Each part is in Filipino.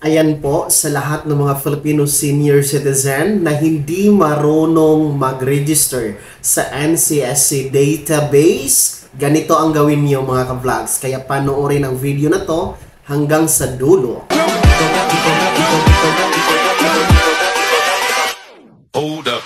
Ayan po sa lahat ng mga Filipino senior citizen na hindi marunong mag-register sa NCSC database. Ganito ang gawin niyo mga ka-vlogs. Kaya panoorin ang video na to hanggang sa dulo. Hold up.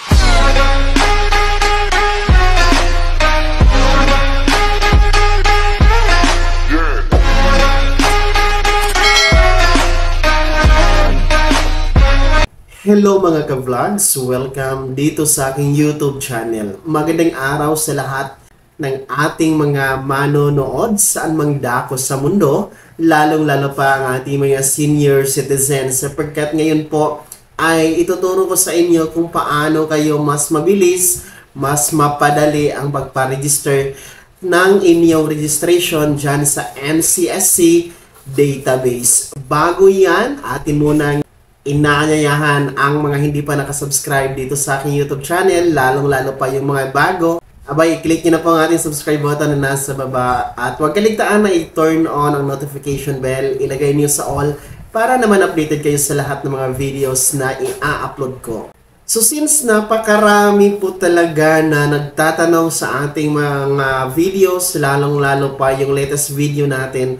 Hello mga ka-vlogs! Welcome dito sa aking YouTube channel. Magandang araw sa lahat ng ating mga manonood saan mang dako sa mundo, lalong-lalo pa ang ating mga senior citizens sapagkat ngayon po ay ituturo ko sa inyo kung paano kayo mas mabilis, mas mapadali ang pagpa-register ng inyong registration dyan sa NCSC database. Bago yan, atin munang inaanyayahan ang mga hindi pa nakasubscribe dito sa aking YouTube channel, lalong-lalo pa yung mga bago. Abay, i-click nyo na po ang ating subscribe button na nasa baba at huwag kaligtaan na i-turn on ang notification bell, ilagay niyo sa all para naman updated kayo sa lahat ng mga videos na i-upload ko. So since napakarami po talaga na nagtatanong sa ating mga videos, lalong-lalo pa yung latest video natin,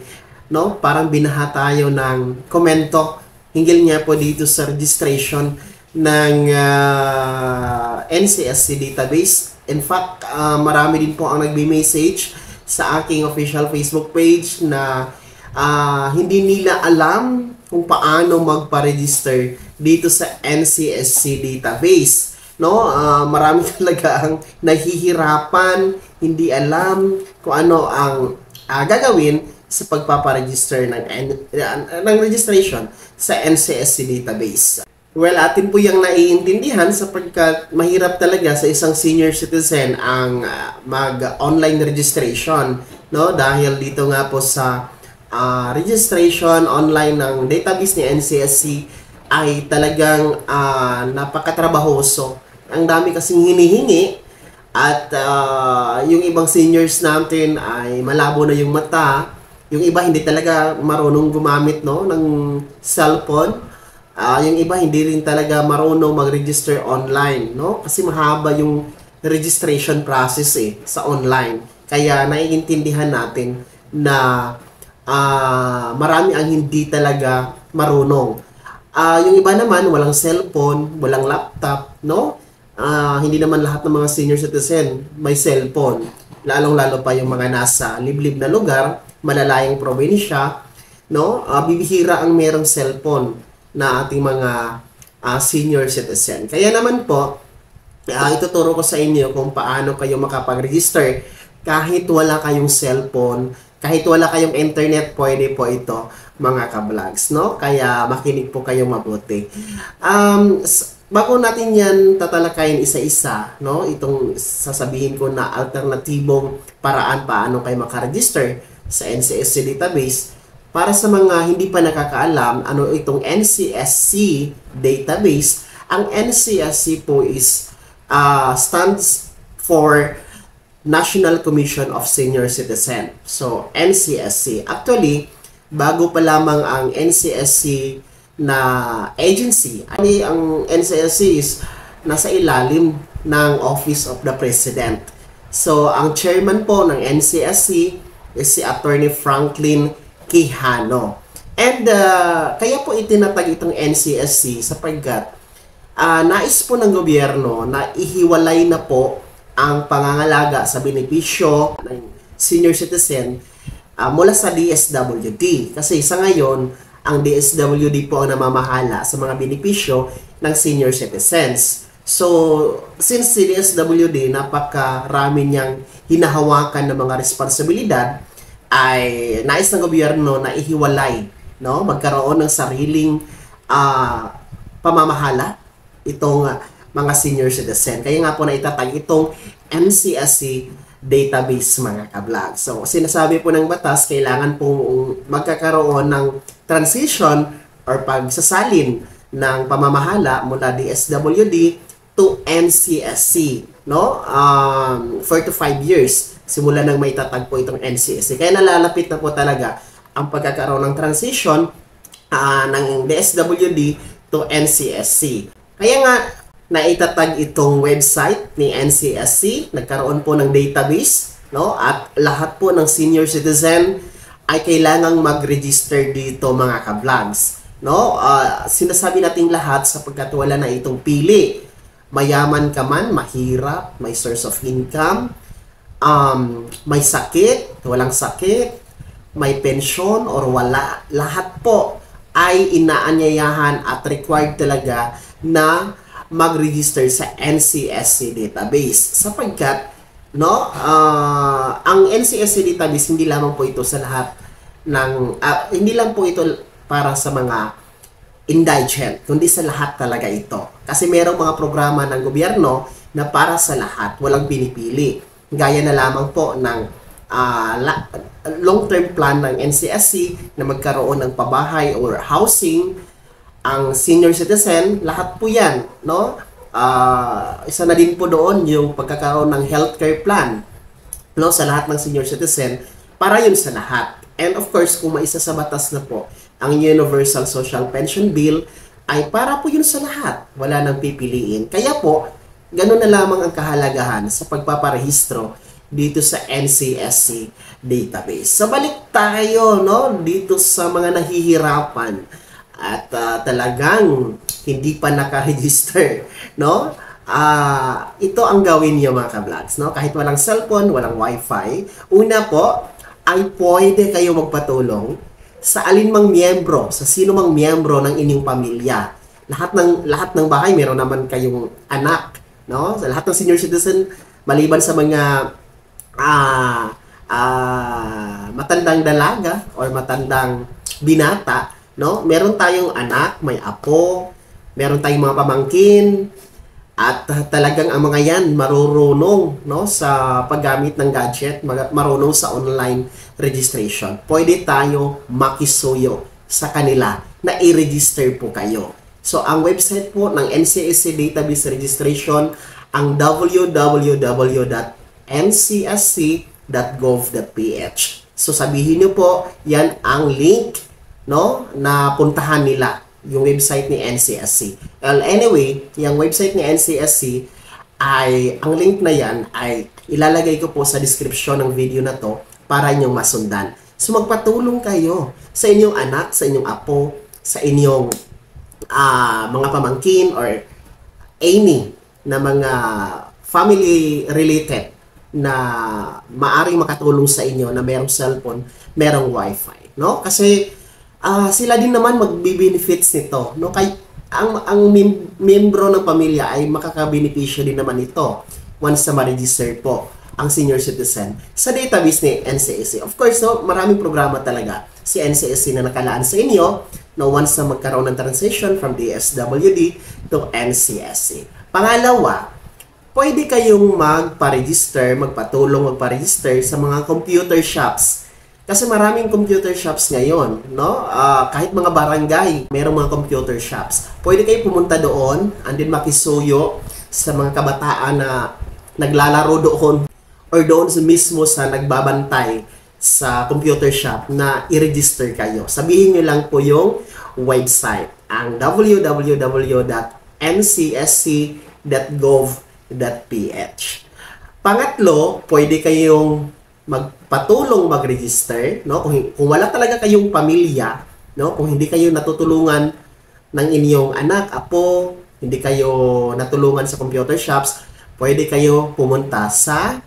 no? Parang binaha tayo ng komento hinggil nga po dito sa registration ng NCSC database. In fact, marami din po ang nagbe-message sa aking official Facebook page na hindi nila alam kung paano magpa-register dito sa NCSC database. No? Marami talaga ang nahihirapan, hindi alam kung ano ang gagawin sa pagpaparegister ng registration sa NCSC database. Well, atin po yung naiintindihan sapagkat mahirap talaga sa isang senior citizen ang mag-online registration, no? Dahil dito nga po sa registration online ng database ni NCSC ay talagang napakatrabahoso. Ang dami kasing hinihingi at yung ibang seniors natin ay malabo na yung mata. Yung iba hindi talaga marunong gumamit ng cellphone. Yung iba hindi rin talaga marunong mag-register online, no? Kasi mahaba yung registration process sa online. Kaya naiintindihan natin na marami ang hindi talaga marunong. Yung iba naman walang cellphone, walang laptop, no? Hindi naman lahat ng mga senior citizen may cellphone. Lalong-lalo pa yung mga nasa liblib na lugar, malalayang probinsya, no? Bibihira ang merong cellphone na ating mga senior citizen. Kaya naman po, ituturo ko sa inyo kung paano kayo makapag-register kahit wala kayong cellphone, kahit wala kayong internet, pwede po ito mga ka-vlogs, no? Kaya makinig po kayong mabuti. Bago natin yan tatalakayin isa-isa, no? Itong sasabihin ko na alternatibong paraan paano kayo makaregister sa NCSC database. Para sa mga hindi pa nakakaalam, ano itong NCSC database, ang NCSC po is stands for National Commission of Senior Citizen. So, NCSC. Actually, bago pa lamang ang NCSC na agency. Ang NCSC is nasa ilalim ng Office of the President. So, ang chairman po ng NCSC is si Attorney Franklin Quijano. And kaya po itinatag itong NCSC sapagkat nais po ng gobyerno na ihiwalay na po ang pangangalaga sa benepisyo ng senior citizen mula sa DSWD. Kasi sa ngayon, ang DSWD po ang namamahala sa mga benepisyo ng senior citizens. So, since si DSWD napakarami niyang hinahawakan ng mga responsibilidad, ay nais ng gobyerno na ihiwalay, no? Magkaroon ng sariling pamamahala itong mga senior citizen. Kaya nga po na itatag itong NCSC database mga ka-vlog. So, sinasabi po ng batas, kailangan pong magkakaroon ng transition or pagsasalin ng pamamahala mula DSWD to NCSC, no? 4 to 5 years simula nang may tatag po itong NCSC. Kaya nalalapit na po talaga ang pagkakaroon ng transition ng DSWD to NCSC. Kaya nga, naitatag itong website ni NCSC, nagkaroon po ng database, no? At lahat po ng senior citizen ay kailangang mag-register dito mga ka-vlogs. No? Sinasabi nating lahat sapagkat wala na itong pili. Mayaman ka man, mahirap, may source of income, may sakit, walang sakit, may pensyon or wala, lahat po ay inaanyayahan at required talaga na mag-register sa NCSC database sapagkat ang NCSC database hindi lamang po ito sa lahat ng hindi lang po ito para sa mga indigent, kundi sa lahat talaga ito. Kasi merong mga programa ng gobyerno na para sa lahat, walang pinipili. Gaya na lamang po ng long-term plan ng NCSC na magkaroon ng pabahay or housing, ang senior citizen, lahat po yan, no? Isa na din po doon yung pagkakaroon ng healthcare plan, no, sa lahat ng senior citizen, para yun sa lahat. And of course, kung maisa sa batas na po, ang Universal Social Pension Bill ay para po yun sa lahat. Wala nang pipiliin. Kaya po, ganun na lamang ang kahalagahan sa pagpaparehistro dito sa NCSC database. So balik tayo, no, dito sa mga nahihirapan at talagang hindi pa naka-register, no? Ito ang gawin niyo mga ka-vlogs, no? Kahit walang cellphone, walang wifi, una po ay pwede kayo magpatulong sa alinmang miyembro, sa sino mang miyembro ng inyong pamilya. Lahat ng bahay meron naman kayong anak, no? Sa lahat ng senior citizen, maliban sa mga matandang dalaga or matandang binata, no? Meron tayong anak, may apo, meron tayong mga pamangkin, at talagang ang mga yan marurunong, no, sa paggamit ng gadget, marunong sa online registration. Pwede tayo makisuyo sa kanila na i-register po kayo. So, ang website po ng NCSC Database Registration, ang www.ncsc.gov.ph. So, sabihin nyo po, yan ang link, no, na puntahan nila yung website ni NCSC. Well, anyway, yung website ni NCSC ay, ang link na yan ay ilalagay ko po sa description ng video na to para inyong masundan. So, magpatulong kayo sa inyong anak, sa inyong apo, sa inyong mga pamangkin or any na mga family related na maaring makatulong sa inyo na merong cellphone, merong wifi, no? Kasi sila din naman magbe-benefits nito, no? Kay ang membro ng pamilya ay makakabenepisyo din naman ito once na ma-register po ang senior citizen sa database ni NCSC. Of course, no, maraming programa talaga si NCSC na nakalaan sa inyo, no, once na magkaroon ng transition from DSWD to NCSC. Pangalawa, pwede kayong magpatulong magpa-register sa mga computer shops. Kasi maraming computer shops ngayon, no? Kahit mga barangay, mayroong mga computer shops. Pwede kayo pumunta doon, and then makisuyo sa mga kabataan na naglalaro doon or doon mismo sa nagbabantay sa computer shop na i-register kayo. Sabihin nyo lang po yung website, ang www.ncsc.gov.ph. Pangatlo, pwede kayong magpatulong mag-register, no? Kung wala talaga kayong pamilya, no? Kung hindi kayo natutulungan ng inyong anak, apo, hindi kayo natulungan sa computer shops, pwede kayo pumunta sa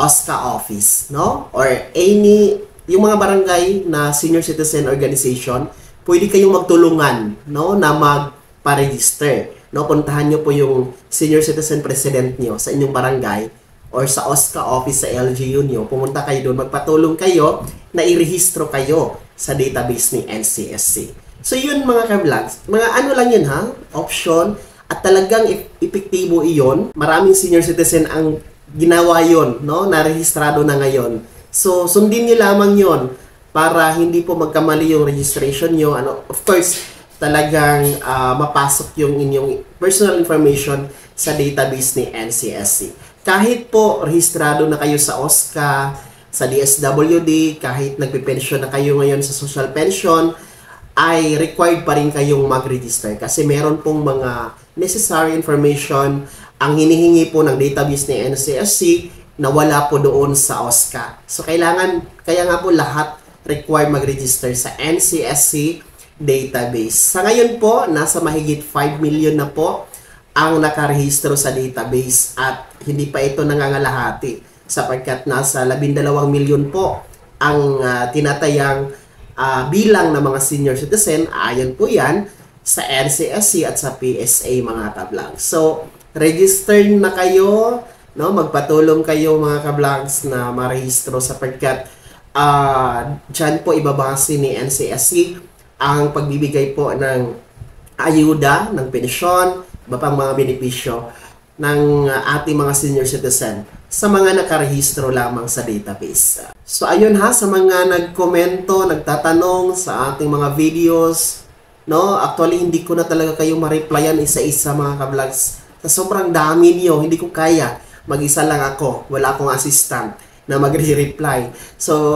OSCA office, no? Or yung mga barangay na senior citizen organization, pwede kayong magtulungan, no, na magpa-register, no? Puntahan nyo po yung senior citizen president nyo sa inyong barangay or sa OSCA office sa LGU nyo, pumunta kayo doon, magpatulong kayo na irehistro kayo sa database ni NCSC. So yun mga ka-vlogs, mga ano lang yun ha, option, at talagang epektibo iyon. Maraming senior citizen ang ginawa yon, no, narehistrado na ngayon. So sundin nyo lamang yon para hindi po magkamali yung registration nyo. Of course, talagang mapasok yung inyong personal information sa database ni NCSC. Kahit po rehistrado na kayo sa OSCA, sa DSWD, kahit nagpe-pension na kayo ngayon sa social pension, ay required pa rin kayong mag-register kasi meron pong mga necessary information ang hinihingi po ng database ni NCSC na wala po doon sa OSCA. So kaya nga po lahat required mag-register sa NCSC database. Sa ngayon po, nasa mahigit 5 million na po ang nakarehistro sa database at hindi pa ito nangangalahati sapagkat nasa 12 milyon po ang tinatayang bilang ng mga senior citizen. Ayon po yan sa NCSC at sa PSA mga kablogs. So, register na kayo, no? Magpatulong kayo mga kablogs na marehistro sapagkat dyan po ibabase ni NCSC ang pagbibigay po ng ayuda, ng pensyon, iba pang mga benepisyo ng ating mga senior citizen sa mga nakarehistro lamang sa database. So ayun ha, sa mga nagkomento, nagtatanong sa ating mga videos, no? Actually hindi ko na talaga kayo ma-replyan isa-isa mga kablogs. Sa sobrang dami niyo, hindi ko kaya. Mag-isa lang ako, wala akong assistant na magre-reply. So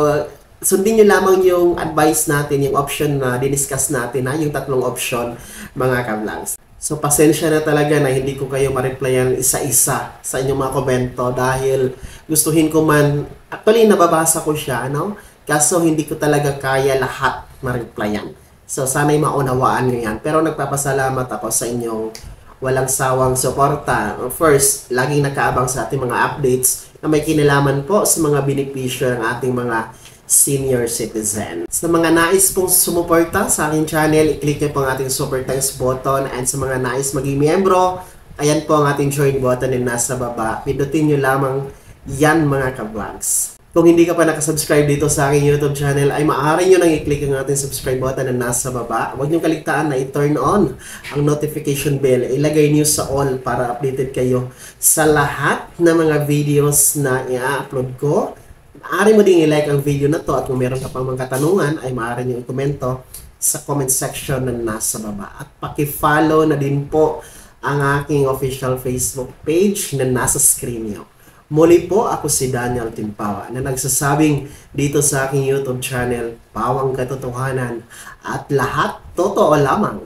sundin nyo lamang yung advice natin, yung option na diniscuss natin, yung 3 option, mga kablogs. So, pasensya na talaga na hindi ko kayo ma-replyan isa-isa sa inyong mga komento dahil gustuhin ko man, actually, nababasa ko siya, no? Kaso, hindi ko talaga kaya lahat ma-replyan. So, sana'y maunawaan nyo yan. Pero, nagpapasalamat ako sa inyong walang sawang suporta. First, laging nakaabang sa ating mga updates na may kinalaman po sa mga benepisyo ng ating mga senior citizen. Sa mga nais pong sumuporta sa aking channel, i-click nyo po ang ating super thanks button, and sa mga nais maging miyembro, ayan po ang ating join button na nasa baba. Pindutin nyo lamang yan mga kablogs. Kung hindi ka pa nakasubscribe dito sa aking YouTube channel, ay maaari nyo nang i-click ang ating subscribe button na nasa baba. Huwag nyo kaligtaan na i-turn on ang notification bell. Ilagay nyo sa all para updated kayo sa lahat ng mga videos na i-upload ko. Maaari mo ding i-like ang video na to at kung meron ka pang mga katanungan ay maaari nyo i-komento sa comment section na nasa baba. At paki-follow na din po ang aking official Facebook page na nasa screen nyo. Muli po, ako si Daniel Timpawa na nagsasabing dito sa aking YouTube channel, Pawang Katotohanan at lahat totoo lamang.